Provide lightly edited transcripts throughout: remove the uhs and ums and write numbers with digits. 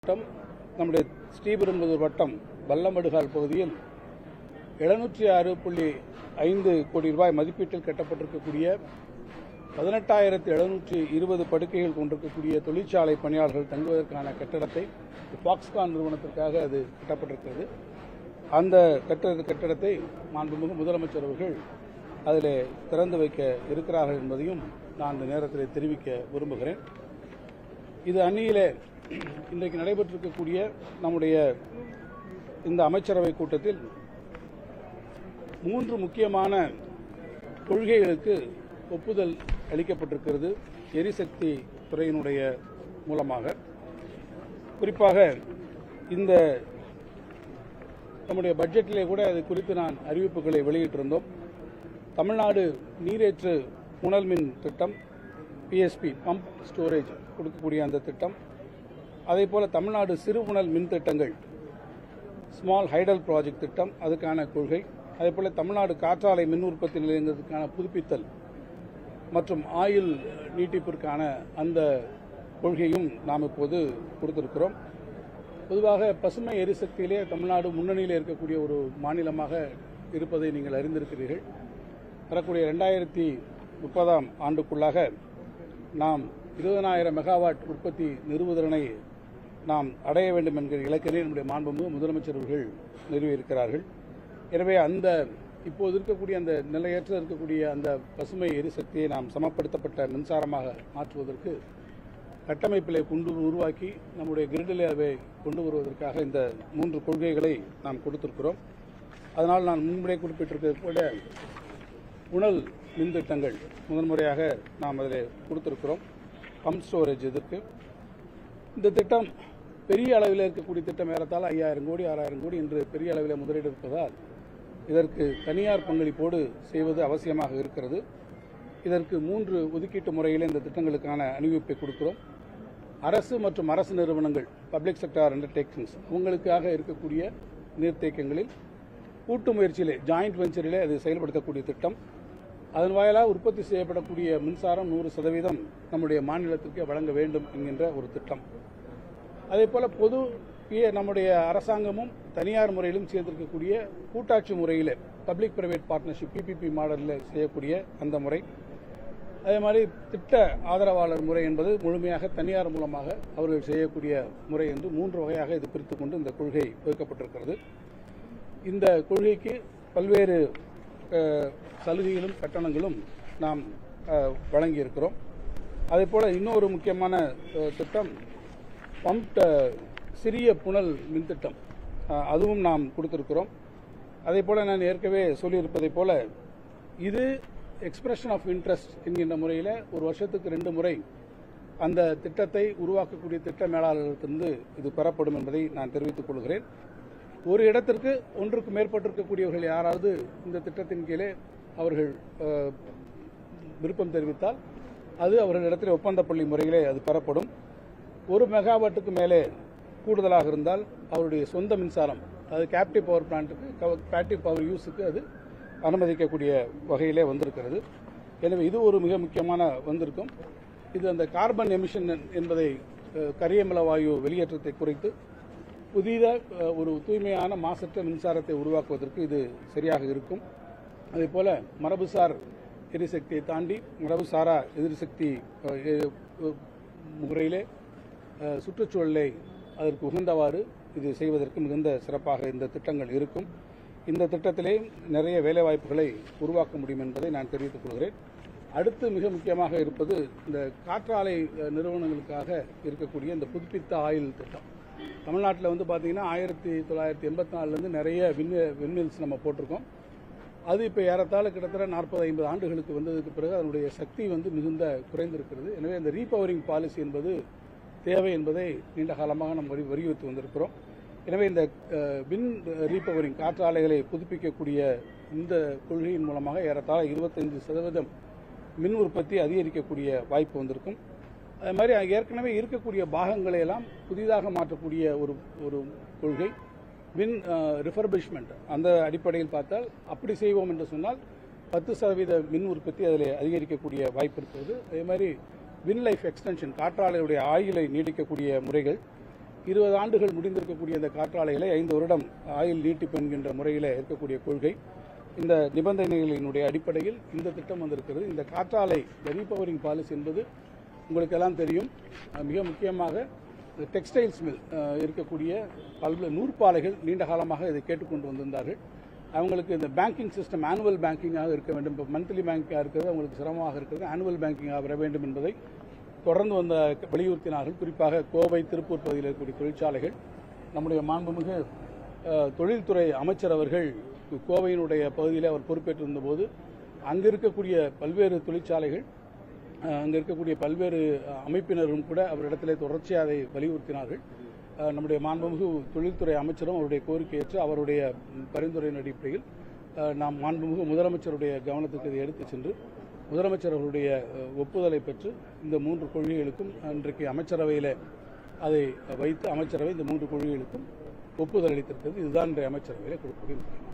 வட்டம் நம்முடைய ஸ்ரீபெரும்புதூர் வட்டம் வல்லமடுகால் பகுதியில் 706.5 கோடி ரூபாய் மதிப்பீட்டில் கட்டப்பட்டிருக்கக்கூடிய 18,720 படுக்கைகள் கொண்டிருக்கக்கூடிய தொழிற்சாலை பணியாளர்கள் தங்குவதற்கான கட்டடத்தை ஃபாக்ஸ்கான் நிறுவனத்திற்காக அது கட்டப்பட்டிருக்கிறது. அந்த கட்டடத்தை மாண்புமிகு முதலமைச்சர் அவர்கள் அதில் திறந்து வைக்க இருக்கிறார்கள் என்பதையும் நான் இந்த நேரத்தில் தெரிவிக்க விரும்புகிறேன். இது அந்நியிலே இன்றைக்கு நடைபெற்றிருக்கக்கூடிய நம்முடைய இந்த அமைச்சரவை கூட்டத்தில் 3 முக்கியமான கொள்கைகளுக்கு ஒப்புதல் அளிக்கப்பட்டிருக்கிறது எரிசக்தி துறையினுடைய மூலமாக. குறிப்பாக இந்த நம்முடைய பட்ஜெட்டிலே கூட அது குறித்து நான் அறிவிப்புகளை வெளியிட்டிருந்தோம். தமிழ்நாடு நீரேற்று புனல் மின் திட்டம் PSP பம்ப் ஸ்டோரேஜ் கொடுக்கக்கூடிய அந்த திட்டம், அதேபோல தமிழ்நாடு சிறுபுனல் மின் திட்டங்கள் ஸ்மால் ஹைடல் ப்ராஜெக்ட் திட்டம் அதுக்கான கொள்கை, அதேபோல தமிழ்நாடு காற்றாலை மின் உற்பத்தி நிலையங்களுக்கான புதுப்பித்தல் மற்றும் ஆயுள் நீட்டிப்பிற்கான அந்த கொள்கையும் நாம் இப்போது கொடுத்திருக்கிறோம். பொதுவாக பசுமை எரிசக்தியிலே தமிழ்நாடு முன்னணியில் இருக்கக்கூடிய ஒரு மாநிலமாக இருப்பதை நீங்கள் அறிந்திருக்கிறீர்கள். வரக்கூடிய 2030ஆம் ஆண்டுக்குள்ளாக நாம் 20,000 மெகாவாட் உற்பத்தி நிறுவுதிறனை நாம் அடைய வேண்டும் என்கிற இலக்கினை நம்முடைய மாண்புமிகு முதலமைச்சர் அவர்கள் நிறுவியிருக்கிறார்கள். எனவே அந்த இப்போது இருக்கக்கூடிய அந்த நிலையற்ற இருக்கக்கூடிய அந்த பசுமை எரிசக்தியை நாம் சமப்படுத்தப்பட்ட மின்சாரமாக மாற்றுவதற்கு கட்டமைப்பிலே உருவாக்கி நம்முடைய கிரிடிலே அதை கொண்டு வருவதற்காக இந்த 3 கொள்கைகளை நாம் கொடுத்திருக்கிறோம். அதனால் நான் முன்பே குறிப்பிட்டிருக்கக்கூடிய புனல் மின் திட்டங்கள் முதன்முறையாக நாம் அதில் கொடுத்திருக்கிறோம். பம்ப் ஸ்டோரேஜ் இதற்கு இந்த திட்டம் பெரிய அளவில் இருக்கக்கூடிய திட்டம் ஏறத்தாழ 5,000 கோடி 6,000 கோடி என்று பெரிய அளவில் முதலீடு இருப்பதால் இதற்கு தனியார் பங்களிப்போடு செய்வது அவசியமாக இருக்கிறது. இதற்கு 3 ஒதுக்கீட்டு முறையில் இந்த திட்டங்களுக்கான அறிவிப்பை கொடுக்கிறோம். அரசு மற்றும் அரசு நிறுவனங்கள் பப்ளிக் செக்டார் அண்டர்டேக்கிங்ஸ் அவங்களுக்காக இருக்கக்கூடிய நீர்த்தேக்கங்களில் கூட்டு முயற்சியிலே ஜாயிண்ட் வெஞ்சரிலே அது செயல்படுத்தக்கூடிய திட்டம். அதன் வாயிலாக உற்பத்தி செய்யப்படக்கூடிய மின்சாரம் 100% நம்முடைய மாநிலத்திற்கு வழங்க வேண்டும் என்கின்ற ஒரு திட்டம். அதேபோல பொது நம்முடைய அரசாங்கமும் தனியார் முறையிலும் சேர்ந்திருக்கக்கூடிய கூட்டாட்சி முறையில் பப்ளிக் பிரைவேட் பார்ட்னர்ஷிப் PPP மாடலில் செய்யக்கூடிய அந்த முறை, அதே மாதிரி திட்ட ஆதரவாளர் முறை என்பது முழுமையாக தனியார் மூலமாக அவர்கள் செய்யக்கூடிய முறை என்று 3 வகையாக இது பிரித்துக் கொண்டு இந்த கொள்கை வகுக்கப்பட்டிருக்கிறது. இந்த கொள்கைக்கு பல்வேறு சலுகைகளும் கட்டணங்களும் நாம் வழங்கியிருக்கிறோம். அதேபோல இன்னொரு முக்கியமான திட்டம் பம்ப்ட் சிறிய புனல் மின் திட்டம், அதுவும் நாம் கொடுத்திருக்கிறோம். அதேபோல நான் ஏற்கனவே சொல்லியிருப்பதைப் போல இது எக்ஸ்பிரஷன் ஆஃப் இன்ட்ரெஸ்ட் என்கின்ற முறையில் ஒரு வருஷத்துக்கு 2 முறை அந்த திட்டத்தை உருவாக்கக்கூடிய திட்ட மேலாளர்களிடத்திலிருந்து இது பெறப்படும் என்பதை நான் தெரிவித்துக் கொள்கிறேன். ஒரு இடத்திற்கு ஒன்றுக்கு மேற்பட்டிருக்கக்கூடியவர்கள் யாராவது இந்த திட்டத்தின் கீழே அவர்கள் விருப்பம் தெரிவித்தால் அது அவர்களிடத்தில் ஒப்பந்தப்பள்ளி முறையிலே அது பெறப்படும். 1 மெகாவாட்டுக்கு மேலே கூடுதலாக இருந்தால் அவருடைய சொந்த மின்சாரம், அது கேப்டிவ் பவர் பிளான்ட்டுக்கு கேப்டிவ் பவர் யூஸுக்கு அது அனுமதிக்கக்கூடிய வகையிலே வந்திருக்கிறது. எனவே இது ஒரு மிக முக்கியமான வந்திருக்கும். இது அந்த கார்பன் எமிஷன் என்பதை கரியமில வாயு வெளியேற்றத்தை குறைத்து புதிய ஒரு தூய்மையான மாசற்ற மின்சாரத்தை உருவாக்குவதற்கு இது சரியாக இருக்கும். அதேபோல மரபுசார் எரிசக்தியை தாண்டி மரபுசாரா எரிசக்தி முறையிலே சுற்றுச்சூழலை அதற்கு உகந்தவாறு இது செய்வதற்கு மிகுந்த சிறப்பாக இந்த திட்டங்கள் இருக்கும். இந்த திட்டத்திலே நிறைய வேலைவாய்ப்புகளை உருவாக்க முடியும் என்பதை நான் தெரிவித்துக் கொள்கிறேன். அடுத்து மிக முக்கியமாக இருப்பது இந்த காற்றாலை நிறுவனங்களுக்காக இருக்கக்கூடிய இந்த புதுப்பித்த ஆயுள் திட்டம். தமிழ்நாட்டில் வந்து பார்த்தீங்கன்னா 1984 நிறைய விண்மில்ஸ் நம்ம போட்டிருக்கோம். அது இப்போ ஏறத்தாழ கிட்டத்தட்ட 40-50 ஆண்டுகளுக்கு வந்ததுக்கு பிறகு அதனுடைய சக்தி மிகுந்த குறைந்திருக்கிறது. எனவே இந்த ரீபவரிங் பாலிசி என்பது தேவை என்பதை நீண்ட காலமாக நம்ம வலியுறுத்தி வந்திருக்கிறோம். எனவே இந்த வின் ரீபவரிங் காற்றாலைகளை புதுப்பிக்கக்கூடிய இந்த கொள்கையின் மூலமாக ஏறத்தாழ 25% மின் உற்பத்தி அதிகரிக்கக்கூடிய வாய்ப்பு வந்திருக்கும். அது மாதிரி ஏற்கனவே இருக்கக்கூடிய பாகங்களை எல்லாம் புதிதாக மாற்றக்கூடிய ஒரு கொள்கை வின் ரிஃபர்பிஷ்மெண்ட். அந்த அடிப்படையில் பார்த்தால் அப்படி செய்வோம் என்று சொன்னால் 10% மின் உற்பத்தி அதில் அதிகரிக்கக்கூடிய வாய்ப்பு இருக்கிறது. அதே மாதிரி வின் லைஃப் எக்ஸ்டென்ஷன் காற்றாலையுடைய ஆயுளை நீடிக்கக்கூடிய முறைகள், 20 ஆண்டுகள் முடிந்திருக்கக்கூடிய இந்த காற்றாலைகளை 5 வருடம் ஆயுள் நீட்டிப்பு என்கின்ற முறையில் இருக்கக்கூடிய கொள்கை. இந்த நிபந்தனைகளினுடைய அடிப்படையில் இந்த திட்டம் வந்திருக்கிறது. இந்த காற்றாலை ரீபவரிங் பாலிசி என்பது உங்களுக்கு எல்லாம் தெரியும். மிக முக்கியமாக டெக்ஸ்டைல்ஸ் மில் இருக்கக்கூடிய பல்வேறு நூற்பாலைகள் நீண்ட காலமாக இதை கேட்டுக்கொண்டு வந்திருந்தார்கள். அவங்களுக்கு இந்த பேங்கிங் சிஸ்டம் ஆனுவல் பேங்கிங்காக இருக்க வேண்டும். இப்போ மந்த்லி பேங்கிங்காக இருக்கிறது அவங்களுக்கு சிரமமாக இருக்கிறது. ஆனுவல் பேங்கிங்காக வர வேண்டும் என்பதை தொடர்ந்து வந்த வலியுறுத்தினார்கள். குறிப்பாக கோவை, திருப்பூர் பகுதியில் இருக்கக்கூடிய தொழிற்சாலைகள். நம்முடைய மாண்புமிகு தொழில்துறை அமைச்சர் அவர்கள் கோவையினுடைய பகுதியில் அவர் பொறுப்பேற்றிருந்த போது அங்கு இருக்கக்கூடிய பல்வேறு தொழிற்சாலைகள், அங்கே இருக்கக்கூடிய பல்வேறு அமைப்பினரும் கூட அவரிடத்திலே தொடர்ச்சியாக அதை வலியுறுத்தினார்கள். நம்முடைய மாண்புமிகு தொழில்துறை அமைச்சரும் அவருடைய கோரிக்கையேற்று அவருடைய பரிந்துரையின் அடிப்படையில் நாம் மாண்புமிகு முதலமைச்சருடைய கவனத்துக்கு இதை எடுத்துச் சென்று முதலமைச்சர் அவருடைய ஒப்புதலை பெற்று இந்த 3 கொள்கைகளுக்கும் இன்றைக்கு அமைச்சரவையில் அதை வைத்து அமைச்சரவை இந்த 3 கொள்கைகளுக்கும் ஒப்புதல் அளித்திருக்கிறது. இதுதான் இன்றைய அமைச்சரவையில் கொடுக்கக்கூடிய முக்கியம்.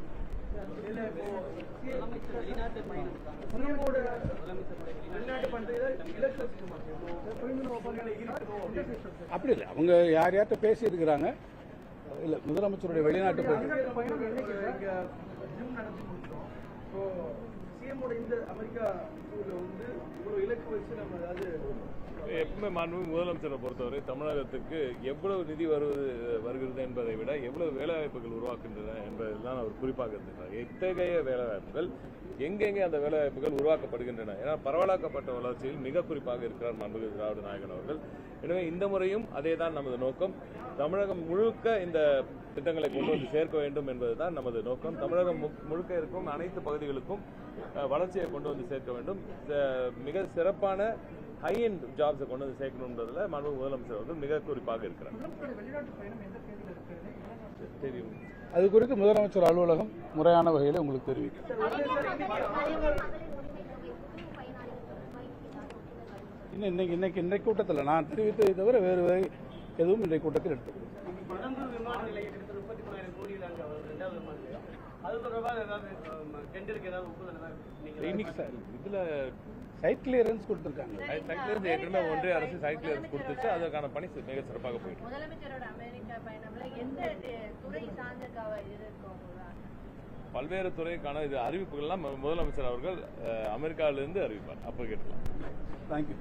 அப்படி இல்லை, அவங்க யார்கிட்ட பேசி இருக்கிறாங்க. இல்ல, முதலமைச்சருடைய வெளிநாட்டு எப்பவுமே மாண்புமிகு முதலமைச்சரை பொறுத்தவரை தமிழகத்துக்கு எவ்வளவு நிதி வருகிறது என்பதை விட எவ்வளவு வேலைவாய்ப்புகள் உருவாக்குகின்றன என்பதெல்லாம் அவர் குறிப்பாக இருந்திருக்கிறார். இத்தகைய வேலைவாய்ப்புகள் எங்கெங்கே அந்த வேலைவாய்ப்புகள் உருவாக்கப்படுகின்றன. ஏன்னா பரவலாக்கப்பட்ட வளர்ச்சியில் மிக குறிப்பாக இருக்கிறார் மாண்புமிகு திராவிட நாயகன் அவர்கள். எனவே இந்த முறையும் அதேதான் நமது நோக்கம். தமிழகம் முழுக்க இந்த திட்டங்களை கொண்டு வந்து சேர்க்க வேண்டும் என்பதுதான் நமது நோக்கம். தமிழகம் முழுக்க இருக்கும் அனைத்து பகுதிகளுக்கும் வளர்ச்சியை கொண்டு வந்து சேர்க்க வேண்டும். மிக சிறப்பான ஹை எண்ட் ஜாப்ஸை கொண்டு வந்து சேர்க்கணுன்றதுல மாண்புமிகு முதலமைச்சர் அவர்கள் மிக குறிப்பாக இருக்கிறார். தெரியும், அது குறித்து முதலமைச்சர் அலுவலகம் முறையான வகையில் உங்களுக்கு தெரிவிக்கும். இன்னைக்கு கூட்டத்தில் நான் தெரிவித்ததை தவிர வேறு எதுவும் இன்றைய கூட்டத்தில் எடுத்துக்கொள்ளும். இதுல சைட் கிளியரன்ஸ் கொடுத்திருக்காங்க. சைட் கிளியரன்ஸ் ஏற்கனவே ஒன்றிய அரசு சைட் கிளியரன்ஸ் கொடுத்துச்சு. அதற்கான பணி மிக சிறப்பாக போயிட்டு. பல்வேறு துறைக்கான இது அறிவிப்புகள்லாம் முதலமைச்சர் அவர்கள் அமெரிக்காவிலிருந்து அறிவிப்பார். அப்போ கேட்கலாம். தேங்க்யூ.